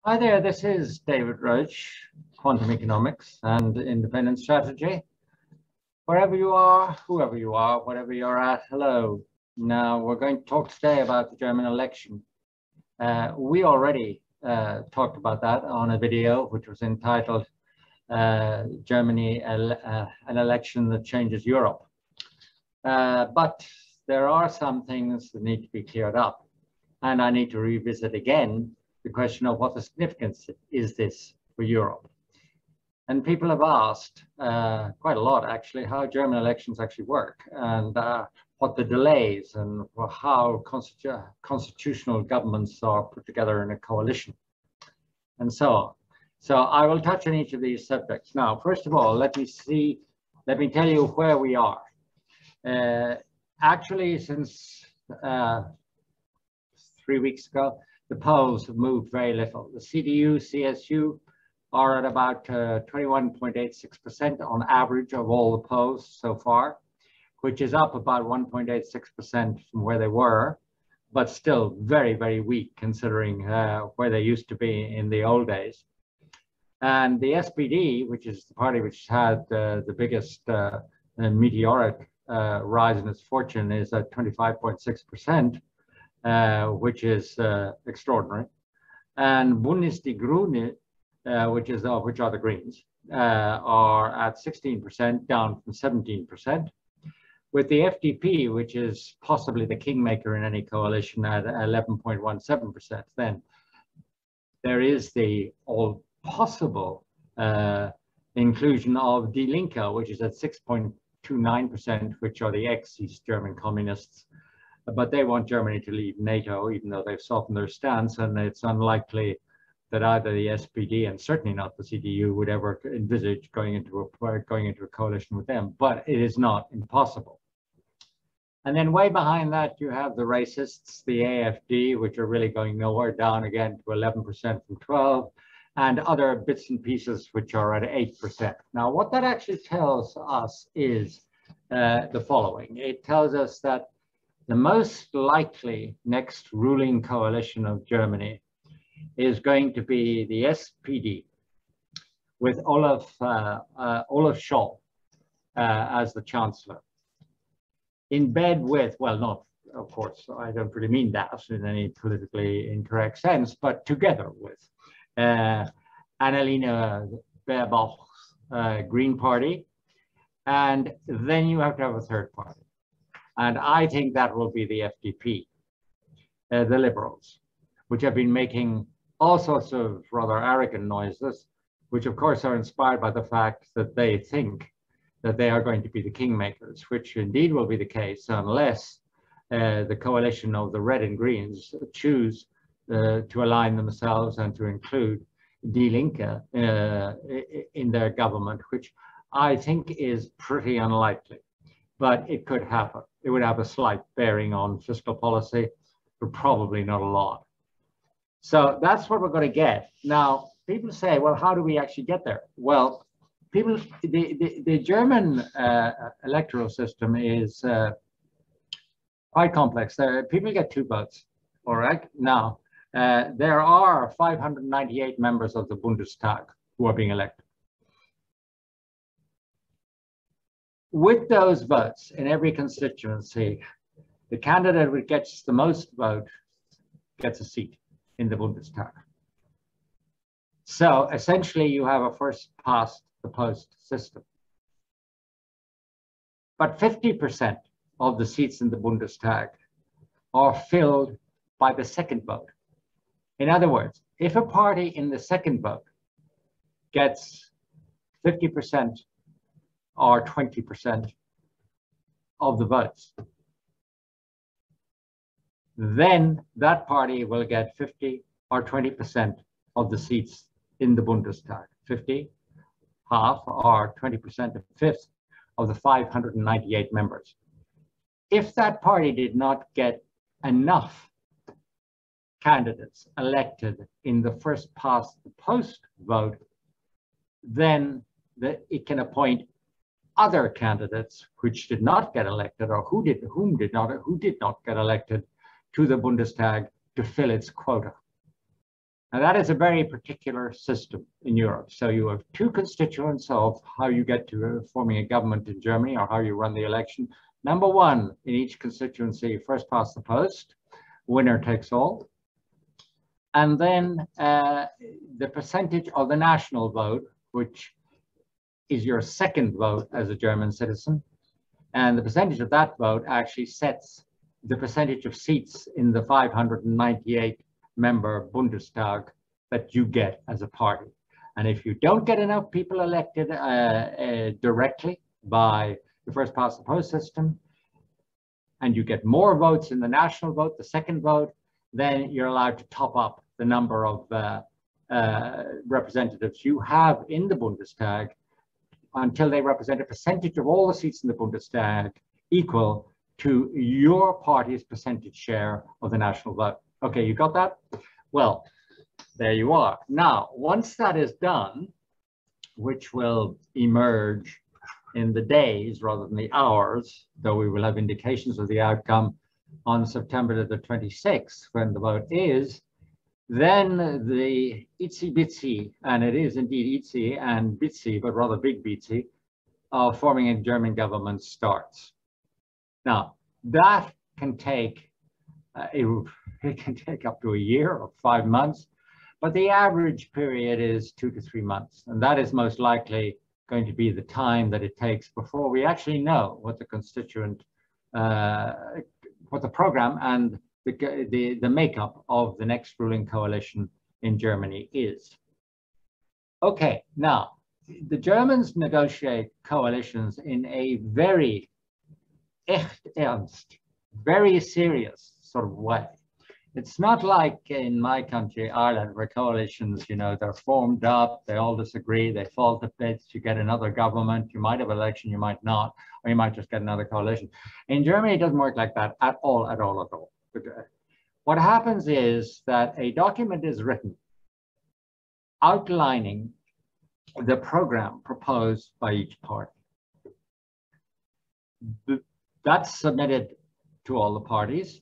Hi there, this is David Roach, Quantum Economics and Independent Strategy. Wherever you are, whoever you are, whatever you're at, hello. Now, we're going to talk today about the German election. We already talked about that on a video which was entitled Germany, an election that changes Europe. But there are some things that need to be cleared up, and I need to revisit again the question of what the significance is this for Europe. And people have asked quite a lot, actually, how German elections actually work and what the delays and how constitutional governments are put together in a coalition and so on. So I will touch on each of these subjects. Now, first of all, let me tell you where we are. Actually, since 3 weeks ago, the polls have moved very little. The CDU, CSU are at about 21.86% on average of all the polls so far, which is up about 1.86% from where they were, but still very, very weak considering where they used to be in the old days. And the SPD, which is the party which had the biggest meteoric rise in its fortune, is at 25.6%. Which is extraordinary, and Bündnis Die Grünen, which are the Greens, are at 16%, down from 17%, with the FDP, which is possibly the kingmaker in any coalition, at 11.17%. Then there is the all possible inclusion of Die Linke, which is at 6.29%, which are the ex-East German communists. But they want Germany to leave NATO, even though they've softened their stance, and it's unlikely that either the SPD and certainly not the CDU would ever envisage going into a coalition with them. But it is not impossible. And then way behind that, you have the racists, the AfD, which are really going nowhere, down again to 11% from 12, and other bits and pieces which are at 8%. Now, what that actually tells us is the following. It tells us that the most likely next ruling coalition of Germany is going to be the SPD, with Olaf Scholz as the chancellor, in bed with, well, not, of course, I don't really mean that in any politically incorrect sense, but together with Annalena Baerbock's Green Party, and then you have to have a third party. And I think that will be the FDP, the Liberals, which have been making all sorts of rather arrogant noises, which of course are inspired by the fact that they think that they are going to be the kingmakers, which indeed will be the case unless the coalition of the Red and Greens choose to align themselves and to include Die Linke in their government, which I think is pretty unlikely, but it could happen. It would have a slight bearing on fiscal policy, but probably not a lot. So that's what we're going to get. Now, people say, well, how do we actually get there? Well, the German electoral system is quite complex. People get 2 votes, all right? Now, there are 598 members of the Bundestag who are being elected. With those votes in every constituency, the candidate who gets the most vote gets a seat in the Bundestag. So essentially, you have a first past the post system. But 50% of the seats in the Bundestag are filled by the second vote. In other words, if a party in the second vote gets 50% or 20% of the votes, then that party will get 50 or 20% of the seats in the Bundestag. 50, half, or 20%, a fifth of the 598 members. If that party did not get enough candidates elected in the first past the post vote, then it can appoint other candidates which did not get elected, or who did not get elected to the Bundestag to fill its quota. And that is a very particular system in Europe. So you have two constituents of how you get to forming a government in Germany or how you run the election. Number one, in each constituency, first past the post, winner takes all. And then the percentage of the national vote, which is your second vote as a German citizen. And the percentage of that vote actually sets the percentage of seats in the 598 member Bundestag that you get as a party. And if you don't get enough people elected directly by the first past the post system, and you get more votes in the national vote, the second vote, then you're allowed to top up the number of representatives you have in the Bundestag until they represent a percentage of all the seats in the Bundestag equal to your party's percentage share of the national vote. Okay, you got that? Well, there you are. Now, once that is done, which will emerge in the days rather than the hours, though we will have indications of the outcome on September the 26th when the vote is, then the itsy bitsy, and it is indeed itsy and bitsy, but rather big bitsy, of forming a German government starts. Now, that can take it can take up to a year or 5 months, but the average period is 2 to 3 months. And that is most likely going to be the time that it takes before we actually know what the constituent, what the program and the makeup of the next ruling coalition in Germany is. Okay, now, the Germans negotiate coalitions in a very echt ernst, very serious sort of way. It's not like in my country, Ireland, where coalitions, you know, they're formed up, they all disagree, they fall to bits, you get another government, you might have an election, you might not, or you might just get another coalition. In Germany, it doesn't work like that at all, at all, at all. What happens is that a document is written outlining the program proposed by each party. That's submitted to all the parties.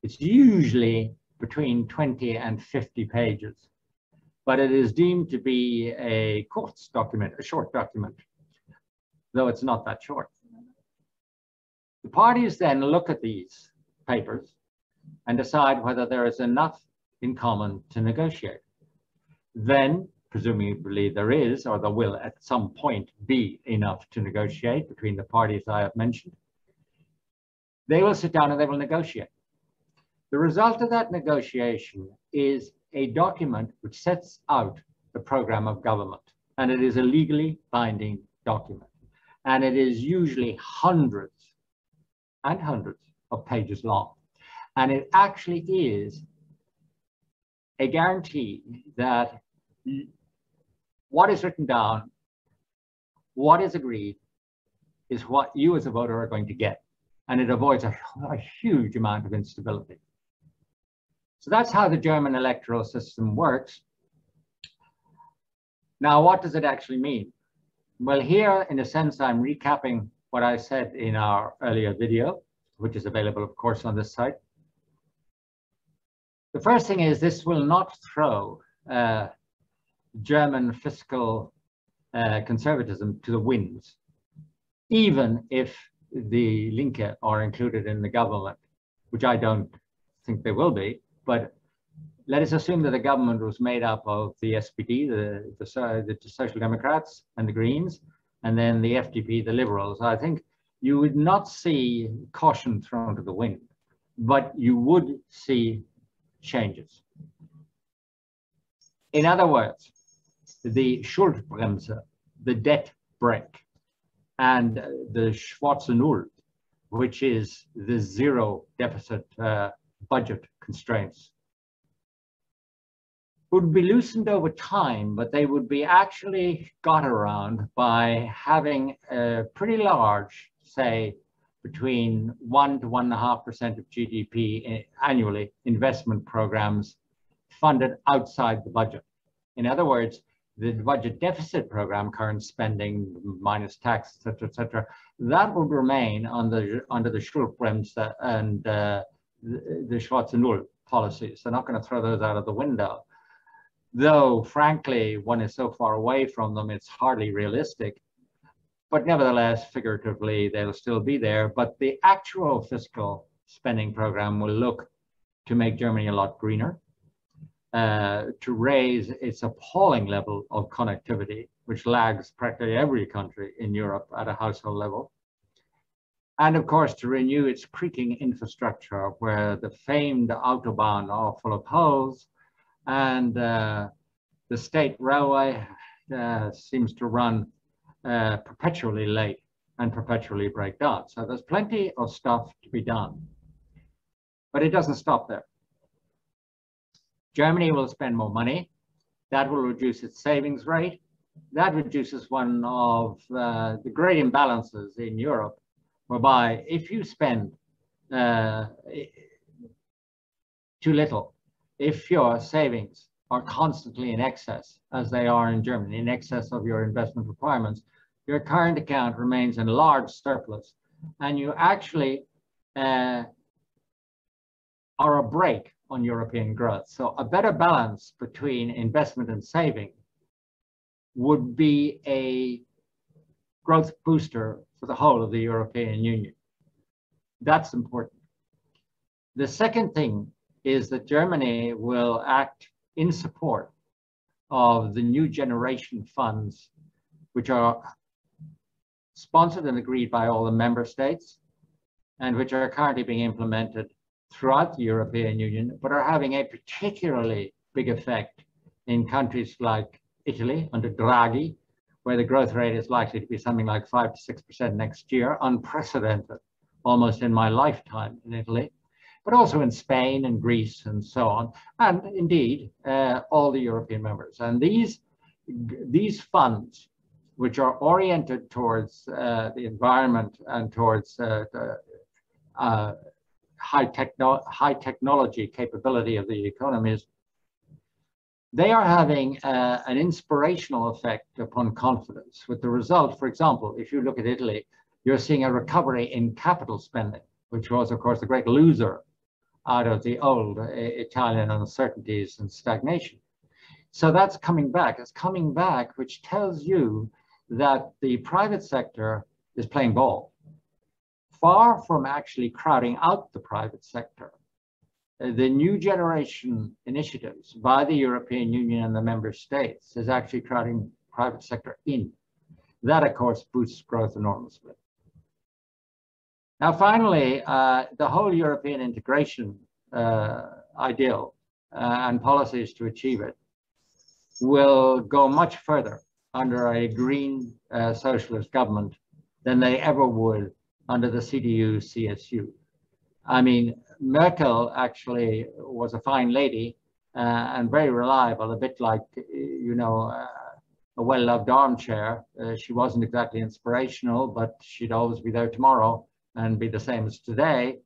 It's usually between 20 and 50 pages, but it is deemed to be a Kurz document, a short document, though it's not that short. The parties then look at these papers and decide whether there is enough in common to negotiate. Then, presumably there is, or there will at some point be enough to negotiate between the parties I have mentioned. They will sit down and they will negotiate. The result of that negotiation is a document which sets out the program of government, and it is a legally binding document. And it is usually hundreds and hundreds of pages long. And it actually is a guarantee that what is written down, what is agreed, is what you as a voter are going to get. And it avoids a huge amount of instability. So that's how the German electoral system works. Now, what does it actually mean? Well, here, in a sense, I'm recapping what I said in our earlier video, which is available, of course, on this site. The first thing is this will not throw German fiscal conservatism to the winds, even if the Linke are included in the government, which I don't think they will be. But let us assume that the government was made up of the SPD, the Social Democrats and the Greens, and then the FDP, the Liberals. I think you would not see caution thrown to the wind, but you would see changes. In other words, the Schuldbremse, the debt brake, and the Schwarze Null, which is the zero deficit budget constraints, would be loosened over time, but they would be actually got around by having a pretty large, say, between 1 to 1.5% of GDP annually investment programs funded outside the budget. In other words, the budget deficit program, current spending minus tax, et cetera, that would remain under the Schuldbremse and the Schwarze Null. policies. They're not going to throw those out of the window. Though, frankly, one is so far away from them, it's hardly realistic. But nevertheless, figuratively, they'll still be there. But the actual fiscal spending program will look to make Germany a lot greener, to raise its appalling level of connectivity, which lags practically every country in Europe at a household level. And of course, to renew its creaking infrastructure, where the famed Autobahn are full of holes, and the state railway seems to run perpetually late and perpetually break down. So there's plenty of stuff to be done. But it doesn't stop there. Germany will spend more money. That will reduce its savings rate. That reduces one of the great imbalances in Europe, whereby if you spend too little, if your savings are constantly in excess, as they are in Germany, in excess of your investment requirements, your current account remains in large surplus, and you actually are a brake on European growth. So a better balance between investment and saving would be a growth booster for the whole of the European Union. That's important. The second thing is that Germany will act in support of the new generation funds, which are sponsored and agreed by all the member states, and which are currently being implemented throughout the European Union, but are having a particularly big effect in countries like Italy under Draghi, where the growth rate is likely to be something like 5 to 6% next year, unprecedented almost in my lifetime in Italy, but also in Spain and Greece and so on, and indeed all the European members. And these funds, which are oriented towards the environment and towards high technology capability of the economies, they are having an inspirational effect upon confidence, with the result, for example, if you look at Italy, you're seeing a recovery in capital spending, which was, of course, the great loser out of the old Italian uncertainties and stagnation. So that's coming back. It's coming back, which tells you that the private sector is playing ball. Far from actually crowding out the private sector, the new generation initiatives by the European Union and the member states is actually crowding private sector in. That, of course, boosts growth enormously. Now, finally, the whole European integration ideal and policies to achieve it will go much further under a green socialist government than they ever would under the CDU-CSU. I mean, Merkel actually was a fine lady and very reliable, a bit like, you know, a well-loved armchair. She wasn't exactly inspirational, but she'd always be there tomorrow and be the same as today.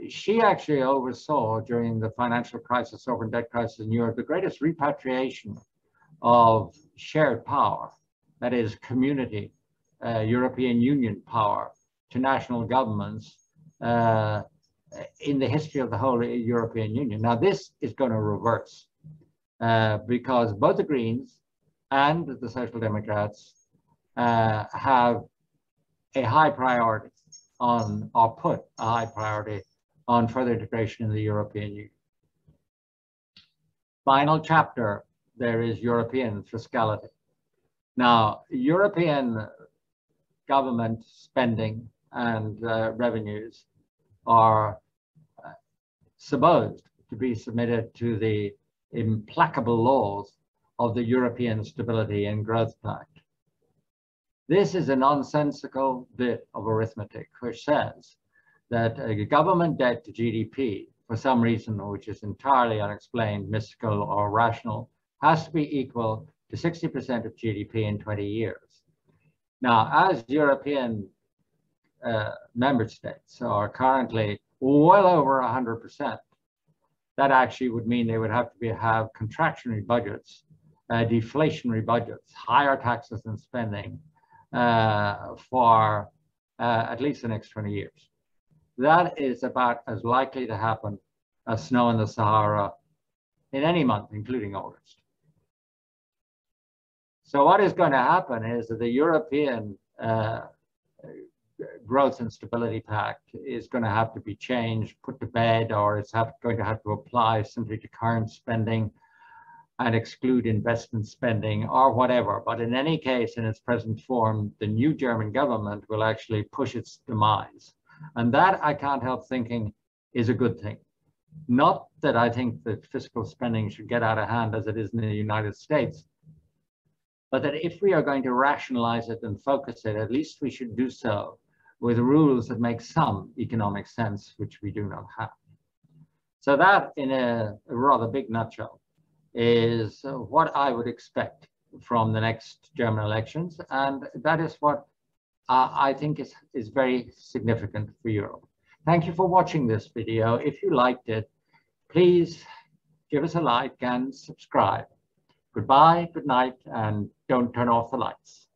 She actually oversaw, during the financial crisis, sovereign debt crisis in Europe, the greatest repatriation of shared power, that is community, European Union power, to national governments in the history of the whole European Union. Now, this is going to reverse because both the Greens and the Social Democrats have a high priority on, or put a high priority on, further integration in the European Union. Final chapter, there is European fiscality. Now, European government spending and revenues are supposed to be submitted to the implacable laws of the European Stability and Growth Pact. This is a nonsensical bit of arithmetic which says that a government debt to GDP, for some reason which is entirely unexplained, mystical, or rational, has to be equal to 60% of GDP in 20 years. Now, as European member states are currently well over 100%, that actually would mean they would have to have contractionary budgets, deflationary budgets, higher taxes and spending for at least the next 20 years. That is about as likely to happen snow in the Sahara in any month, including August. So what is going to happen is that the European Growth and Stability Pact is going to have to be changed, put to bed, or it's going to have to apply simply to current spending and exclude investment spending or whatever. But in any case, in its present form, the new German government will actually push its demise. And that, I can't help thinking, is a good thing. Not that I think that fiscal spending should get out of hand as it is in the United States, but that if we are going to rationalize it and focus it, at least we should do so with rules that make some economic sense, which we do not have. So that, in a rather big nutshell, is what I would expect from the next German elections. And that is what I think is very significant for Europe. Thank you for watching this video. If you liked it, please give us a like and subscribe. Goodbye, good night, and don't turn off the lights.